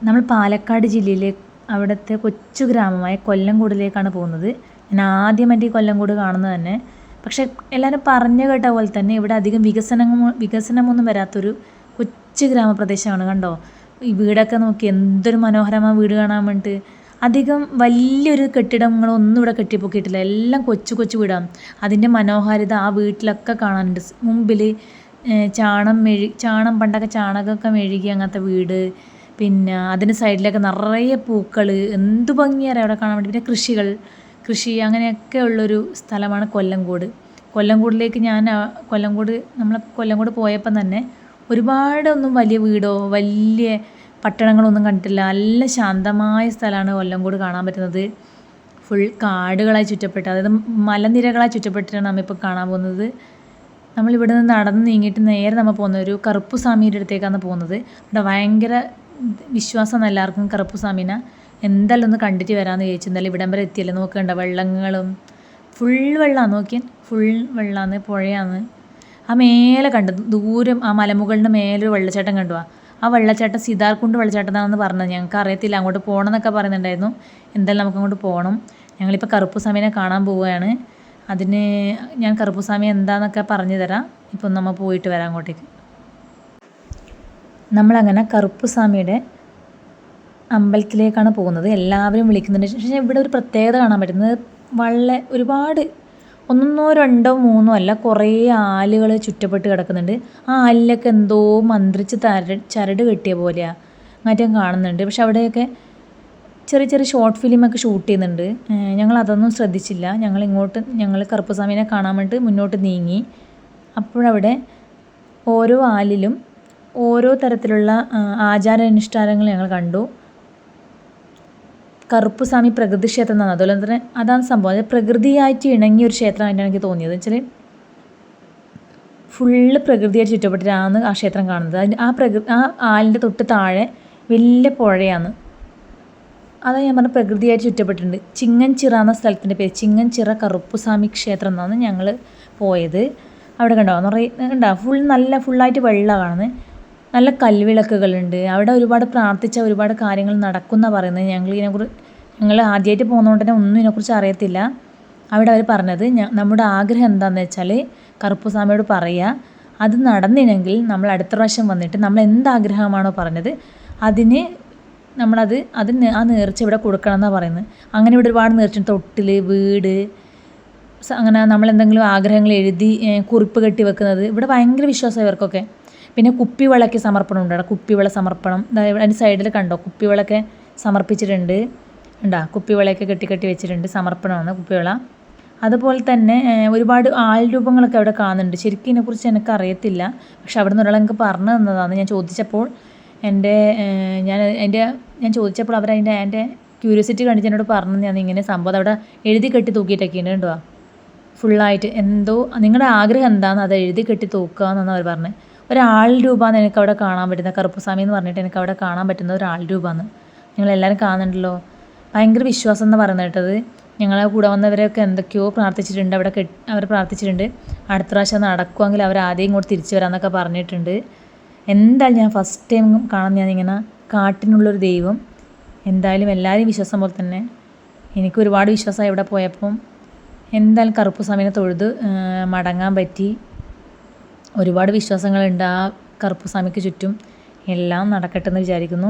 നമ്മൾ പാലക്കാട് ജില്ലയിലെ അവിടുത്തെ കൊച്ചു ഗ്രാമമായ കൊല്ലംകോടിലേക്കാണ് പോകുന്നത്. ഞാൻ ആദ്യമായിട്ട് ഈ കൊല്ലംകോട് കാണുന്നത് തന്നെ. പക്ഷേ എല്ലാവരും പറഞ്ഞു കേട്ട പോലെ തന്നെ ഇവിടെ അധികം വികസനമൊന്നും വരാത്തൊരു കൊച്ചു ഗ്രാമപ്രദേശമാണ്. കണ്ടോ, ഈ വീടൊക്കെ നോക്കി എന്തൊരു മനോഹരമായ വീട് കാണാൻ വേണ്ടിയിട്ട്. അധികം വലിയൊരു കെട്ടിടങ്ങളൊന്നും ഇവിടെ കെട്ടിപ്പൊക്കിയിട്ടില്ല. എല്ലാം കൊച്ചു കൊച്ചു വീടാണ്. അതിൻ്റെ മനോഹാരിത ആ വീട്ടിലൊക്കെ കാണാനുണ്ട്. മുമ്പിൽ ചാണം പണ്ടൊക്കെ ചാണകമൊക്കെ മെഴുകി അങ്ങനത്തെ വീട്. പിന്നെ അതിന് സൈഡിലൊക്കെ നിറയെ പൂക്കൾ, എന്ത് ഭംഗിയാണ് അവിടെ കാണാൻ വേണ്ടി. പിന്നെ കൃഷി അങ്ങനെയൊക്കെ ഉള്ളൊരു സ്ഥലമാണ് കൊല്ലംകോട്. കൊല്ലംകോടിലേക്ക് നമ്മൾ കൊല്ലംകോട് പോയപ്പം തന്നെ ഒരുപാടൊന്നും വലിയ വീടോ വലിയ പട്ടണങ്ങളൊന്നും കണ്ടിട്ടില്ല. നല്ല ശാന്തമായ സ്ഥലമാണ് കൊല്ലംകോട് കാണാൻ പറ്റുന്നത്. ഫുൾ കാടുകളായി ചുറ്റപ്പെട്ട്, അതായത് മലനിരകളായി ചുറ്റപ്പെട്ടിട്ടാണ് നമ്മളിപ്പോൾ കാണാൻ പോകുന്നത്. നമ്മളിവിടെ നിന്ന് നടന്ന് നീങ്ങിയിട്ട് നേരെ നമ്മൾ പോകുന്നത് ഒരു കറുപ്പുസ്വാമിയുടെ അടുത്തേക്കാണ് പോകുന്നത്. അവിടെ ഭയങ്കര വിശ്വാസമാണ് എല്ലാവർക്കും കറുപ്പുസ്വാമീനെ. എന്തായാലും ഒന്ന് കണ്ടിട്ട് വരാമെന്ന് ചോദിച്ചു. എന്തായാലും ഇവിടം വരെ എത്തിയല്ലേ. നോക്കണ്ട, വെള്ളങ്ങളും ഫുൾ വെള്ളമാണ്. നോക്കിയാൽ ഫുൾ വെള്ളമാണ്, പുഴയാണ്. ആ മേലെ കണ്ടു ദൂരം, ആ മലമുകളിൻ്റെ മേലൊരു വെള്ളച്ചാട്ടം കണ്ടുവാ. ആ വെള്ളച്ചാട്ടം സിതാർകുണ്ട് വെള്ളച്ചാട്ടത്താണെന്ന് പറഞ്ഞത്. ഞങ്ങൾക്ക് അറിയത്തില്ല, അങ്ങോട്ട് പോകണം എന്നൊക്കെ പറയുന്നുണ്ടായിരുന്നു. എന്തായാലും നമുക്ക് അങ്ങോട്ട് പോകണം. ഞങ്ങളിപ്പോൾ കറുപ്പുസ്വാമീനെ കാണാൻ പോവുകയാണ്. അതിന് ഞാൻ കറുപ്പുസ്വാമി എന്താണെന്നൊക്കെ പറഞ്ഞു തരാം. ഇപ്പം നമ്മൾ പോയിട്ട് വരാം അങ്ങോട്ടേക്ക്. നമ്മളങ്ങനെ കറുപ്പുസ്വാമിയുടെ അമ്പലത്തിലേക്കാണ് പോകുന്നത്. എല്ലാവരും വിളിക്കുന്നുണ്ട്. പക്ഷേ ഇവിടെ ഒരു പ്രത്യേകത കാണാൻ പറ്റുന്നത്, ഒരുപാട് ഒന്നോ രണ്ടോ മൂന്നോ അല്ല, കുറേ ആലുകൾ ചുറ്റപ്പെട്ട് കിടക്കുന്നുണ്ട്. ആ ആലിലൊക്കെ എന്തോ മന്ത്രിച്ച് ചരട് കെട്ടിയ പോലെയാണ് അങ്ങേറ്റം കാണുന്നുണ്ട്. പക്ഷെ അവിടെയൊക്കെ ചെറിയ ചെറിയ ഷോർട്ട് ഫിലിമൊക്കെ ഷൂട്ട് ചെയ്യുന്നുണ്ട്. ഞങ്ങളതൊന്നും ശ്രദ്ധിച്ചില്ല. ഞങ്ങൾ കറുപ്പുസ്വാമീനെ കാണാൻ വേണ്ടി മുന്നോട്ട് നീങ്ങി. അപ്പോഴവിടെ ഓരോ ആലിലും ഓരോ തരത്തിലുള്ള ആചാരാനുഷ്ഠാനങ്ങൾ ഞങ്ങൾ കണ്ടു. കറുപ്പുസ്വാമി പ്രകൃതി ക്ഷേത്രം എന്നാണ്. അതുപോലെ തന്നെ അതാണ് സംഭവം. അത് പ്രകൃതിയായിട്ട് ഇണങ്ങിയ ഒരു ക്ഷേത്രമായിട്ടാണ് എനിക്ക് തോന്നിയത്. വെച്ചാൽ ഫുള്ള് പ്രകൃതിയായിട്ട് ചുറ്റപ്പെട്ടിട്ടാണ് ആ ക്ഷേത്രം കാണുന്നത്. ആ ആലിൻ്റെ തൊട്ട് താഴെ വലിയ പുഴയാണ്. അതാണ് ഞാൻ പറഞ്ഞ പ്രകൃതിയായിട്ട് ചുറ്റപ്പെട്ടിട്ടുണ്ട്. ചിങ്ങൻചിറ എന്ന സ്ഥലത്തിൻ്റെ പേര് ചിങ്ങൻചിറ കറുപ്പുസ്വാമി ക്ഷേത്രം എന്നാണ് ഞങ്ങൾ പോയത്. അവിടെ കണ്ടോ ഫുള്ളായിട്ട് വെള്ളമാണ് കാണുന്നത്. നല്ല കൽവിളക്കുകളുണ്ട്. അവിടെ ഒരുപാട് പ്രാർത്ഥിച്ച ഒരുപാട് കാര്യങ്ങൾ നടക്കുമെന്നാണ് പറയുന്നത്. ഞങ്ങൾ ആദ്യമായിട്ട് പോകുന്നതുകൊണ്ട് തന്നെ ഒന്നും ഇതിനെക്കുറിച്ച് അറിയത്തില്ല. അവിടെ അവർ പറഞ്ഞത്, നമ്മുടെ ആഗ്രഹം എന്താണെന്ന് വെച്ചാൽ കറുപ്പുസ്വാമിയോട് പറയുക. അത് നടന്നില്ലെങ്കിൽ നമ്മൾ അടുത്ത പ്രാവശ്യം വന്നിട്ട് നമ്മൾ എന്താഗ്രഹമാണോ പറഞ്ഞത് അതിന് ആ നേർച്ച ഇവിടെ കൊടുക്കണം എന്നാണ് പറയുന്നത്. അങ്ങനെ ഇവിടെ ഒരുപാട് നേർച്ച, തൊട്ടിൽ, വീട്, അങ്ങനെ നമ്മളെന്തെങ്കിലും ആഗ്രഹങ്ങൾ എഴുതി കുറിപ്പ് കെട്ടി വെക്കുന്നത് ഇവിടെ ഭയങ്കര വിശ്വാസം ഇവർക്കൊക്കെ. പിന്നെ കുപ്പിവിളക്ക് സമർപ്പണം ഉണ്ട്. അവിടെ കുപ്പിവിള സമർപ്പണം, അതിൻ്റെ സൈഡിൽ കണ്ടോ കുപ്പിവിളക്കെ സമർപ്പിച്ചിട്ടുണ്ട്. കുപ്പിവിളയൊക്കെ കെട്ടി വെച്ചിട്ടുണ്ട്. സമർപ്പണമാണ് കുപ്പിവിള. അതുപോലെ തന്നെ ഒരുപാട് ആൾ രൂപങ്ങളൊക്കെ അവിടെ കാണുന്നുണ്ട്. ശരിക്കും ഇതിനെക്കുറിച്ച് എനിക്ക് അറിയത്തില്ല. പക്ഷെ അവിടെ നിന്ന് ഒരാൾ എനിക്ക് പറഞ്ഞു തന്നതാണ്. ഞാൻ ചോദിച്ചപ്പോൾ ഞാൻ ചോദിച്ചപ്പോൾ എൻ്റെ ക്യൂരിയോസിറ്റി കണ്ടിട്ട് എന്നോട് പറഞ്ഞു ഞാൻ ഇങ്ങനെ സംഭവം അവിടെ എഴുതി കെട്ടി തൂക്കിയിട്ടൊക്കെയുണ്ട്. കണ്ടോ, ഫുള്ളായിട്ട് എന്തോ നിങ്ങളുടെ ആഗ്രഹം എന്താണെന്ന് അത് എഴുതി കെട്ടി തൂക്കുക എന്നാണ് അവർ പറഞ്ഞത്. ഒരാൾ രൂപമാണ് എനിക്കവിടെ കാണാൻ പറ്റുന്നത്. കറുപ്പുസ്വാമി എന്ന് പറഞ്ഞിട്ട് എനിക്കവിടെ കാണാൻ പറ്റുന്ന ഒരാൾ രൂപമാണ്. നിങ്ങളെല്ലാവരും കാണുന്നുണ്ടല്ലോ. ഭയങ്കര വിശ്വാസം എന്ന് പറയുന്നത് കേട്ടത്. ഞങ്ങളെ കൂടെ വന്നവരൊക്കെ എന്തൊക്കെയോ പ്രാർത്ഥിച്ചിട്ടുണ്ട്. അവർ പ്രാർത്ഥിച്ചിട്ടുണ്ട് അടുത്ത പ്രാവശ്യം നടക്കുമെങ്കിൽ അവർ ആദ്യം ഇങ്ങോട്ട് തിരിച്ചു വരാമെന്നൊക്കെ പറഞ്ഞിട്ടുണ്ട്. എന്തായാലും ഞാൻ ഫസ്റ്റ് ടൈം കാണാൻ ഞാനിങ്ങനെ കാട്ടിനുള്ളൊരു ദൈവം. എന്തായാലും എല്ലാവരും വിശ്വാസം പോലെ തന്നെ എനിക്ക് ഒരുപാട് വിശ്വാസമായി ഇവിടെ പോയപ്പം. എന്തായാലും കറുപ്പുസ്വാമിനെ തൊഴുത് മടങ്ങാൻ പറ്റി. ഒരുപാട് വിശ്വാസങ്ങളുണ്ട് ആ കറുപ്പുസ്വാമിക്ക് ചുറ്റും. എല്ലാം നടക്കട്ടെ എന്ന് വിചാരിക്കുന്നു.